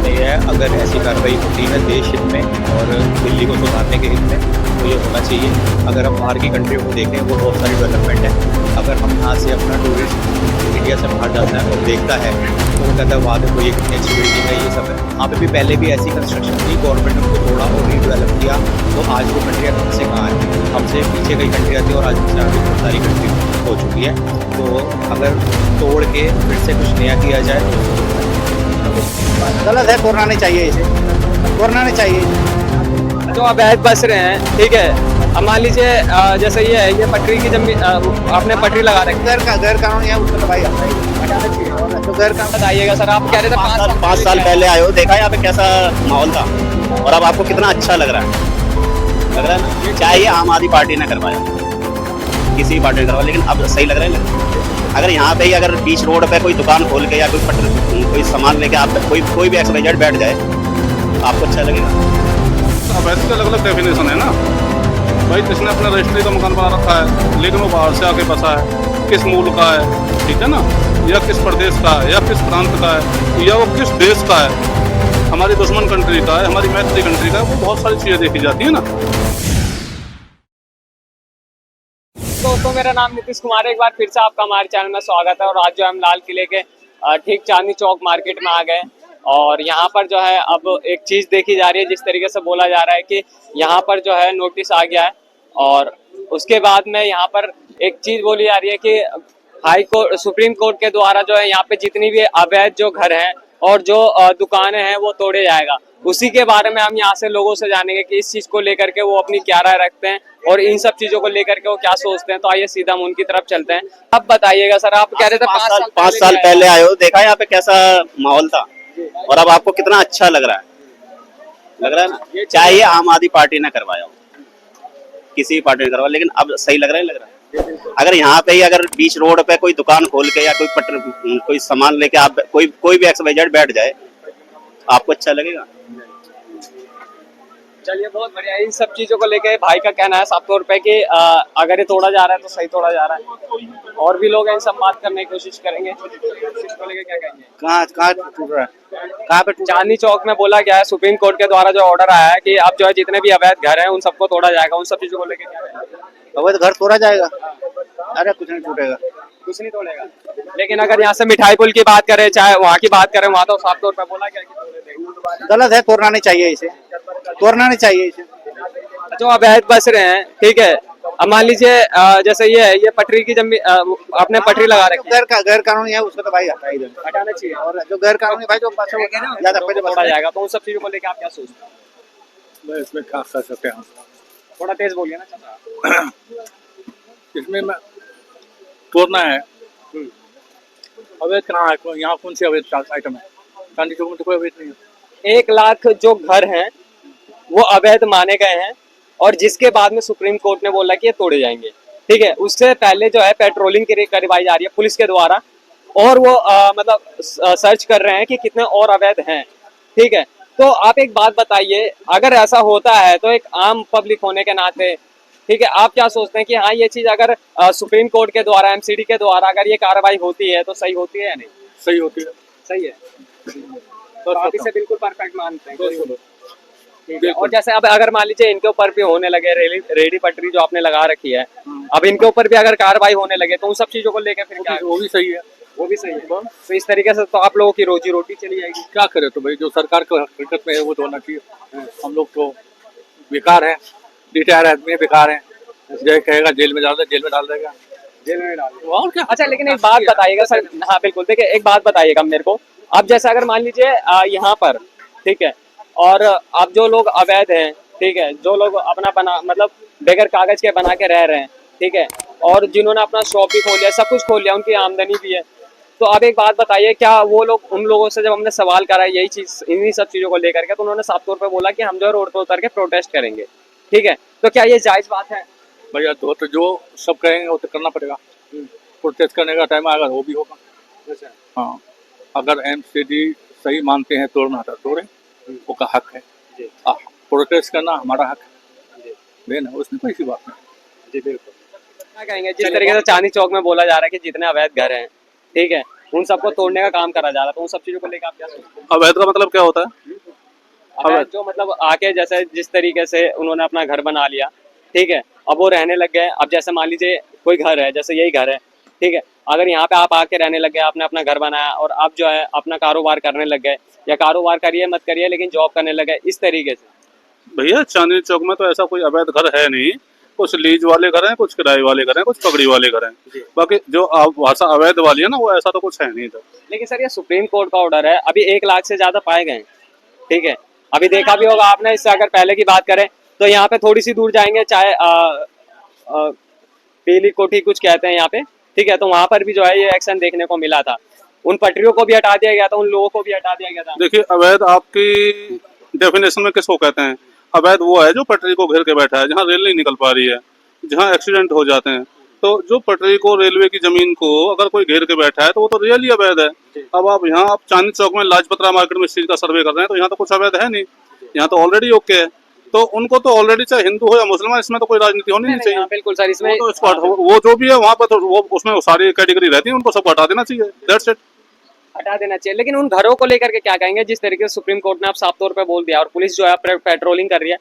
मानना ये है, अगर ऐसी कार्रवाई होती है देश हित में और दिल्ली को सुधारने के हित में तो ये होना चाहिए। अगर हम बाहर की कंट्रियों को देखें वो बहुत सारी डेवलपमेंट है। अगर हम यहाँ से अपना टूरिस्ट इंडिया से बाहर जाता है और देखता है तो वो कहता है वहाँ पे कोई कितनी अच्छी बिल्डिंग है, ये सब है। वहाँ पे भी पहले भी ऐसी कंस्ट्रक्शन थी, गवर्नमेंट ने उनको तोड़ा और रीडेवलप किया। तो आज वो कंट्रियाँ हमसे कहाँ है, हमसे पीछे कई कंट्रियाँ थी और आज हमसे आगे बहुत सारी कंट्री हो चुकी है। तो अगर तोड़ के फिर से कुछ नया किया जाए तो गलत है, तोड़ना नहीं चाहिए इसे, तोड़ना नहीं चाहिए। जो अवैध बस रहे हैं, ठीक है, अब मान लीजिए जैसे ये है, ये पटरी की जमीन आपने पटरी लगा रखी है, गैर कानूनी है उसको तो भाई हटाना चाहिए। तो गैर कानूनी बताइएगा सर, आप कह रहे थे 5 साल पहले आए हो, देखा यहाँ पे कैसा माहौल था और अब आपको कितना अच्छा लग रहा है ना। चाहे आम आदमी पार्टी ने करवाया, किसी भी पार्टी ने करवाया, लेकिन अब सही लग रहा है। अगर यहाँ पे ही अगर बीच रोड पे कोई दुकान खोल के या कोई सामान लेके आप कोई भी एक्सवाइजेड बैठ जाए आपको अच्छा लगेगा। अब ऐसे तो अलग अलग डेफिनेशन है ना भाई, जिसने अपना रजिस्ट्री का मकान बना रखा है लेकिन वो बाहर से आके बसा है, किस मूल का है, ठीक है ना, या किस प्रदेश का है, या किस प्रांत का है, या वो किस देश का है, हमारी दुश्मन कंट्री का है, हमारी मैत्री कंट्री का है, वो बहुत सारी चीज़ें देखी जाती है ना। दोस्तों, मेरा नाम नीतीश कुमार है। एक बार फिर से आपका हमारे चैनल में स्वागत है। और आज जो हम लाल किले के ठीक चांदनी चौक मार्केट में आ गए और यहाँ पर जो है अब एक चीज़ देखी जा रही है। जिस तरीके से बोला जा रहा है कि यहाँ पर जो है नोटिस आ गया है और उसके बाद में यहाँ पर एक चीज़ बोली जा रही है कि हाई कोर्ट, सुप्रीम कोर्ट के द्वारा जो है यहाँ पे जितनी भी अवैध जो घर हैं और जो दुकानें हैं वो तोड़े जाएगा। उसी के बारे में हम यहाँ से लोगों से जानेंगे कि इस चीज़ को लेकर के वो अपनी क्या राय रखते हैं और इन सब चीज़ों को लेकर के वो क्या सोचते हैं। तो आइए सीधा हम उनकी तरफ चलते हैं। अब बताइएगा सर, आप कह रहे थे 5 साल पहले आए हो, देखा यहाँ पे कैसा माहौल था और अब आपको कितना अच्छा लग रहा है ना। चाहे आम आदमी पार्टी ने करवाया हो, किसी भी पार्टी ने करवाया, लेकिन अब सही लग रहा है। अगर यहाँ पे ही अगर बीच रोड पे कोई दुकान खोल के या कोई सामान लेके आप कोई भी एक्सवाइजेड बैठ जाए आपको अच्छा लगेगा। चलिए, बहुत बढ़िया। इन सब चीजों को लेके भाई का कहना है साफ तौर पे कि अगर ये तोड़ा जा रहा है तो सही तोड़ा जा रहा है। और भी लोग हैं, सब बात करने की कोशिश करेंगे। इसको लेके क्या कहेंगे? कहाँ टूट रहा है, कहाँ पे चांदनी चौक में बोला गया है, सुप्रीम कोर्ट के द्वारा जो ऑर्डर आया है कि अब जो है जितने भी अवैध घर हैं उन सबको तोड़ा जाएगा। उन सब चीजों को लेके क्या कहेंगे? अवैध घर तोड़ा जाएगा? अरे कुछ नहीं टूटेगा, कुछ नहीं तोड़ेगा। लेकिन अगर यहाँ से मिठाई पुल की बात करें, चाहे वहाँ की बात करें, वहाँ तो साफ तौर पर बोला गया कि तोड़े देंगे। गलत है, तोड़ना नहीं चाहिए इसे, तोड़ना नहीं चाहिए इसे। जो अवैध बस रहे हैं, ठीक है, अब मान लीजिए जैसे ये है, ये पटरी की जमीन आपने पटरी लगा रखी है, गैर कानूनी है उसको तो भाई हटाना चाहिए। और जो गैर कानूनी भाई जो ज्यादा पैसे तोड़ा जाएगा। तो उन सब चीजों को लेकर आप क्या सोचते हैं? इसमें क्या कर सकते हैं, थोड़ा तेज बोलिए ना। इसमें तोड़ना है। अवैध कहाँ है, यहाँ कौन सी अवैध आइटम है? चांदी चौक में तो कोई अवैध नहीं है। 1 लाख जो घर हैं वो अवैध माने गए हैं और जिसके बाद में सुप्रीम कोर्ट ने बोला कि ये तोड़े जाएंगे। ठीक है, उससे पहले जो है पेट्रोलिंग करवाई जा रही है पुलिस के द्वारा और वो मतलब सर्च कर रहे हैं कि कितने और अवैध हैं। ठीक है, तो आप एक बात बताइए, अगर ऐसा होता है तो एक आम पब्लिक होने के नाते, ठीक है, आप क्या सोचते हैं कि हाँ ये चीज अगर सुप्रीम कोर्ट के द्वारा, एमसीडी के द्वारा अगर ये कार्रवाई होती है तो सही होती है या नहीं? सही होती है। सही है, तो आप इसे बिल्कुल परफेक्ट मानते हैं। ठीक है, और जैसे अब अगर मान लीजिए इनके ऊपर भी होने लगे, रेडी पटरी जो आपने लगा रखी है, अब इनके ऊपर भी अगर कार्रवाई होने लगे तो उन सब चीजों को लेकर फिर क्या? वो भी सही है, वो भी सही है। तो इस तरीके से तो आप लोगों की रोजी रोटी चली जाएगी। क्या करे तो भाई, जो सरकार को हकीकत में है वो तो होना चाहिए। हम लोग तो बेकार है, रिटायर आदमी बेकार है, जय कहेगा जेल में डाल दे, जेल में डाल देगा, जेल में डाल दो। और क्या। अच्छा, लेकिन एक बात बताइएगा सर। हाँ बिल्कुल, देखिए एक बात बताइएगा मेरे को। अब जैसे अगर मान लीजिए यहाँ पर, ठीक है, और अब जो लोग अवैध हैं, ठीक है, जो लोग अपना बना मतलब बगैर कागज के बना के रह रहे हैं, ठीक है, और जिन्होंने अपना शॉप भी खोल लिया, सब कुछ खोल लिया, उनकी आमदनी भी है, तो अब एक बात बताइए, क्या वो लोग, उन लोगों से जब हमने सवाल करा यही चीज, इन्हीं सब चीजों को लेकर के, तो उन्होंने साफ तौर पे बोला कि हम जो है रोड पे उतर के प्रोटेस्ट करेंगे। ठीक है, तो क्या ये जायज बात है? भैया तो जो सब कहेंगे वो तो करना पड़ेगा। प्रोटेस्ट करने का टाइम आएगा वो भी होगा। अच्छा, हाँ, अगर एमसीडी सही मानते हैं तोड़ना तो तोड़े, वो का हक है। प्रोटेस्ट करना हमारा हक है, लेना उसमें कोई सी बात नहीं। जी बिल्कुल। क्या कहेंगे, जिस तरीके से चांदनी चौक में बोला जा रहा है कि जितने अवैध घर हैं, ठीक है, उन सबको तोड़ने का काम करा जा रहा है। तो उन सब चीजों को लेकर आप क्या सोचते हैं? अवैध का मतलब क्या होता है? अवैध जो मतलब आके जैसे जिस तरीके से उन्होंने अपना घर बना लिया, ठीक है, अब वो रहने लग गए। अब जैसे मान लीजिए कोई घर है, जैसे यही घर है, ठीक है, अगर यहाँ पे आप आके रहने लग गए, आपने अपना घर बनाया और आप जो है अपना कारोबार करने लग गए, या कारोबार करिए मत करिए लेकिन जॉब करने लग गए इस तरीके से। भैया चांदनी चौक में तो ऐसा कोई अवैध घर है नहीं। कुछ लीज वाले घर हैं, कुछ किराए वाले घर हैं, कुछ पगड़ी वाले घर हैं। बाकी जो भाषा अवैध वाली है ना, वो ऐसा तो कुछ है नहीं इधर। लेकिन सर ये सुप्रीम कोर्ट का ऑर्डर है, अभी 1 लाख से ज्यादा पाए गए हैं, ठीक है। अभी देखा भी होगा आपने, इससे अगर पहले की बात करें तो यहाँ पे थोड़ी सी दूर जाएंगे, चाहे पीली कोठी कुछ कहते हैं यहाँ पे, ठीक है, तो वहां पर भी जो है ये एक्शन देखने को मिला था। उन पटरियों को भी हटा दिया गया था, उन लोगों को भी हटा दिया गया था। देखिए अवैध आपकी डेफिनेशन में किसको कहते हैं? अवैध वो है जो पटरी को घेर के बैठा है, जहाँ रेल नहीं निकल पा रही है, जहाँ एक्सीडेंट हो जाते हैं। तो जो पटरी को, रेलवे की जमीन को अगर कोई घेर के बैठा है तो वो तो रियली अवैध है। अब आप यहाँ आप चांदनी चौक में लाजपतरा मार्केट में इस चीज का सर्वे कर रहे हैं, तो यहाँ तो कुछ अवैध है नहीं, यहाँ तो ऑलरेडी ओके है। तो उनको तो ऑलरेडी, चाहे हिंदू हो या मुसलमान, इसमें तो कोई राजनीति होनी नहीं चाहिए। हाँ, बिल्कुल सर, इसमें वो तो वो जो भी है वहाँ पर तो वो उसमें सारी कैटेगरी रहती है, उनको सब हटा देना चाहिए। That's it. हटा देना चाहिए। लेकिन उन घरों को लेकर के क्या कहेंगे, जिस तरीके से सुप्रीम कोर्ट ने आप साफ तौर पे बोल दिया और पुलिस जो है पेट्रोलिंग कर रही है,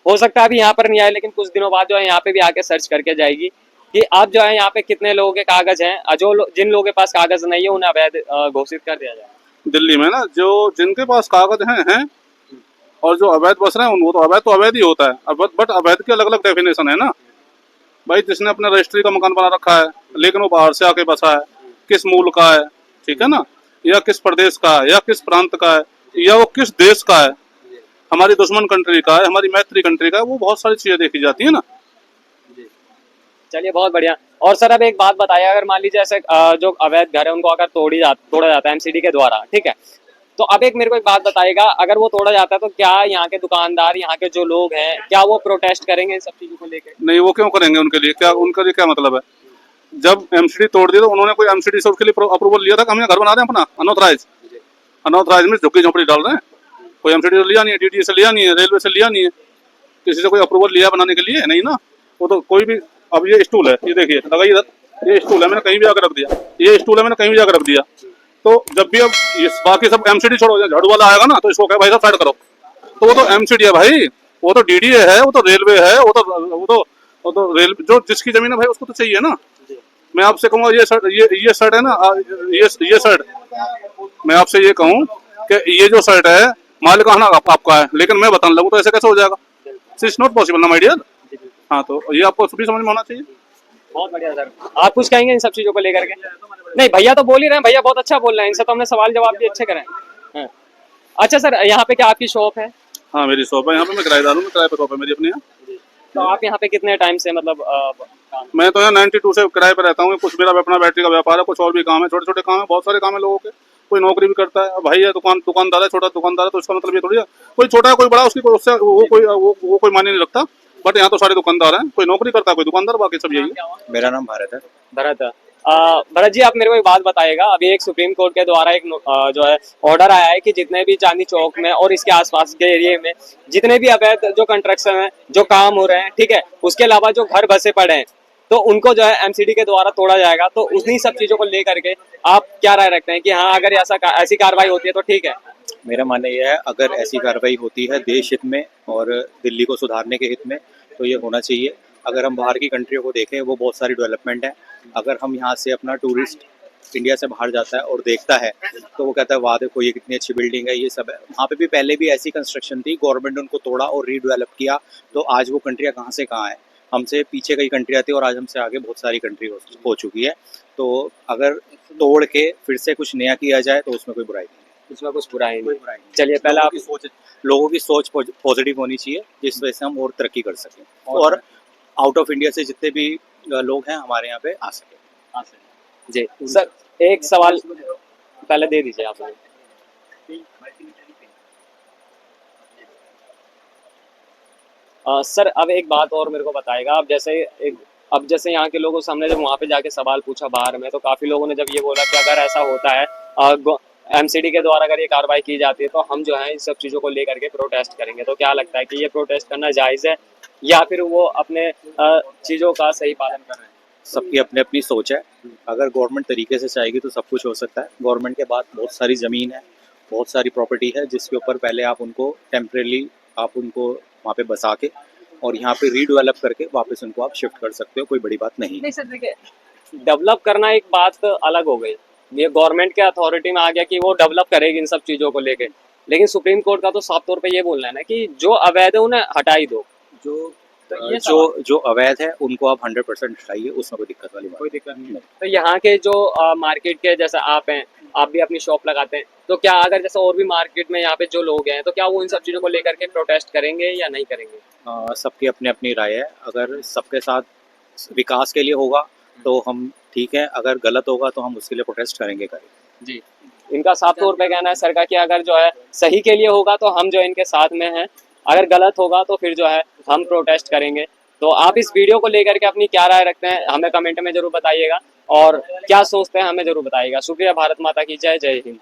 हो सकता है अभी यहाँ पर नहीं आए लेकिन कुछ दिनों बाद जो है यहाँ पे भी आके सर्च करके जाएगी कि आप जो है यहाँ पे कितने लोगों के कागज हैं, जिन लोगों के पास कागज नहीं है उन्हें अवैध घोषित कर दिया जाए। दिल्ली में ना जो जिनके पास कागज हैं और जो अवैध बस रहे हैं, वो तो अवैध ही होता है। बट अवैध की अलग अलग डेफिनेशन है ना भाई। जिसने अपने रजिस्ट्री का मकान बना रखा है लेकिन वो बाहर से आके बसा है, किस मूल का है, ठीक है ना, या किस प्रदेश का है, या किस प्रांत का है, या वो किस देश का है, हमारी दुश्मन कंट्री का है, हमारी मैत्री कंट्री का है, वो बहुत सारी चीजें देखी जाती है ना। चलिए बहुत बढ़िया। और सर अब एक बात बताइए, अगर मान लीजिए ऐसे जो अवैध घर है उनको अगर तोड़ा जाता है एमसीडी के द्वारा, ठीक है, तो अब एक मेरे को एक बात बताइएगा, अगर वो तोड़ा जाता है तो क्या यहाँ के दुकानदार, यहाँ के जो लोग हैं, क्या वो प्रोटेस्ट करेंगे इन सब चीजों को लेकर? नहीं, वो क्यों करेंगे? उनके लिए क्या मतलब है? जब एमसीडी तोड़ दी तो उन्होंने कोई एमसीडी से उसके लिए अप्रूवल लिया था कि हम यहाँ घर बना रहे हैं अपना अनऑथराइज में झुग्गी झोपड़ी डाल रहे हैं? कोई एमसीडी से लिया नहीं है, डीडीए से लिया नहीं है, रेलवे से लिया नहीं है, किसी से कोई अप्रूवल लिया बनाने के लिए? नहीं ना। वो तो कोई भी, अब ये स्टूल है, ये देखिए लगाइए इधर, ये स्टूल है, मैंने कहीं भी आकर रख दिया, ये स्टूल है, मैंने कहीं भी जाकर रख दिया। तो जब भी अब ये बाकी सब एमसीडी छोड़ो, झाड़ू वाला आएगा ना तो इसको कहे भाई साहब साइड करो, तो वो तो एमसीडी है भाई, वो तो डीडीए है, वो तो रेलवे है, वो तो रेल जो जिसकी जमीन है भाई उसको तो चाहिए ना। मैं आपसे कहूँगा ये शर्ट है ना, ये शर्ट, मैं आपसे ये कहूँ कि ये जो शर्ट है मालिकाना आपका है, लेकिन मैं बताने लगूँ तो ऐसे कैसे हो जाएगा? इट्स नॉट पॉसिबल ना माय डियर। हाँ, तो ये आपको सभी समझ में होना चाहिए। बहुत बढ़िया सर। आप कुछ कहेंगे इन सब चीजों को लेकर के? नहीं, भैया तो बोल ही रहे हैं, भैया बहुत अच्छा बोल रहे हैं, इनसे तो हमने सवाल जवाब भी अच्छे करे हैं। अच्छा सर, यहाँ पे क्या आपकी शॉप है? हाँ, मेरी शॉप है, यहाँ पे मैं किराएदार हूँ, किराए पर शॉप है मेरी अपनी यहाँ। तो आप यहाँ पे कितने टाइम से मतलब मैं तो यहाँ 92 से किराए पर रहता हूँ। कुछ मेरा अपना बैटरी का व्यापार है, कुछ और भी काम है, छोटे छोटे काम है, बहुत सारे काम है लोगों के। कोई नौकरी भी करता है, भाई है दुकानदार है, छोटा दुकानदार है, तो उसका मतलब ये थोड़ी है कोई छोटा है कोई बड़ा, उसकी उससे वो कोई मायने नहीं रखता। बट यहाँ तो सारे दुकानदार हैं, कोई नौकरी करता है, कोई दुकानदार, बाकी सब यही है। मेरा नाम भारत है। भरत। भरत जी, आप मेरे को एक बात बताइएगा, अभी एक सुप्रीम कोर्ट के द्वारा एक जो है ऑर्डर आया है कि जितने भी चांदनी चौक में और इसके आसपास के एरिया में जितने भी अवैध जो कंस्ट्रक्शन है, जो काम हो रहे हैं, ठीक है, उसके अलावा जो घर बसे पड़े हैं, तो उनको जो है एमसीडी के द्वारा तोड़ा जाएगा। तो उन्हीं सब चीजों को लेकर के आप क्या राय रखते हैं कि हाँ, अगर ऐसी कार्रवाई होती है तो ठीक है? मेरा मानना यह है, अगर ऐसी कार्रवाई होती है देश हित में और दिल्ली को सुधारने के हित में, तो ये होना चाहिए। अगर हम बाहर की कंट्रियों को देखें, वो बहुत सारी डेवलपमेंट है। अगर हम यहाँ से अपना टूरिस्ट इंडिया से बाहर जाता है और देखता है तो वो कहता है वाह देखो ये कितनी अच्छी बिल्डिंग है, ये सब है। वहाँ पे भी पहले भी ऐसी कंस्ट्रक्शन थी, गवर्नमेंट ने उनको तोड़ा और रीडेवलप किया, तो आज वो कंट्रियाँ कहाँ से कहाँ है। हमसे पीछे कई कंट्रियाँ थी और आज हमसे आगे बहुत सारी कंट्री हो चुकी है। तो अगर तोड़ के फिर से कुछ नया किया जाए तो उसमें कोई बुराई नहीं है, उसमें कुछ बुराई नहीं। चलिए पहले आप लोगों की सोच पॉजिटिव होनी चाहिए, जिस वजह से हम और तरक्की कर सकें और आउट ऑफ इंडिया से जितने भी लोग हैं हमारे यहाँ पे आ सके। जी सर, एक सवाल पहले दे दीजिए आप। सर अब एक बात और मेरे को बताएगा, अब जैसे यहाँ के लोगों के सामने जब वहाँ पे जाके सवाल पूछा बाहर में, तो काफी लोगों ने जब ये बोला कि अगर ऐसा होता है एमसीडी के द्वारा अगर ये कार्रवाई की जाती है तो हम जो है इन सब चीज़ों को लेकर के प्रोटेस्ट करेंगे। तो क्या लगता है कि ये प्रोटेस्ट करना जायज़ है या फिर वो अपने चीज़ों का सही पालन कर रहे हैं? सबकी अपनी अपनी सोच है। अगर गवर्नमेंट तरीके से चाहेगी तो सब कुछ हो सकता है। गवर्नमेंट के बाद बहुत सारी ज़मीन है, बहुत सारी प्रॉपर्टी है, जिसके ऊपर पहले आप उनको टेम्परेली आप उनको वहाँ पे बसा के और यहाँ पे रीडेवलप करके वापस उनको आप शिफ्ट कर सकते हो, कोई बड़ी बात नहीं है। नहीं सर देखिए, डेवलप करना एक बात अलग हो गई, ये गवर्नमेंट के अथॉरिटी में आ गया कि वो डेवलप करेगी इन सब चीज़ों को लेके, लेकिन सुप्रीम कोर्ट का तो साफ तौर पे ये बोलना है ना कि जो अवैध है उन्हें हटा ही दो। तो ये जो अवैध है उनको आप 100% हटाइए, उसमें कोई दिक्कत वाली बात कोई दिक्कत नहीं है। तो यहाँ के जो मार्केट के जैसे आप हैं, आप भी अपनी शॉप लगाते हैं, तो क्या अगर जैसे और भी मार्केट में यहाँ पे जो लोग हैं तो क्या वो इन सब चीज़ों को लेकर के प्रोटेस्ट करेंगे या नहीं करेंगे? सबकी अपनी अपनी राय है। अगर सबके साथ विकास के लिए होगा तो हम ठीक है, अगर गलत होगा तो हम उसके लिए प्रोटेस्ट करेंगे। जी, इनका साफ तौर पे कहना है सर का कि अगर जो है सही के लिए होगा तो हम जो इनके साथ में हैं, अगर गलत होगा तो फिर जो है हम प्रोटेस्ट करेंगे। तो आप इस वीडियो को लेकर के अपनी क्या राय रखते हैं हमें कमेंट में जरूर बताइएगा, और क्या सोचते हैं हमें जरूर बताइएगा। शुक्रिया। भारत माता की जय। जय हिंद।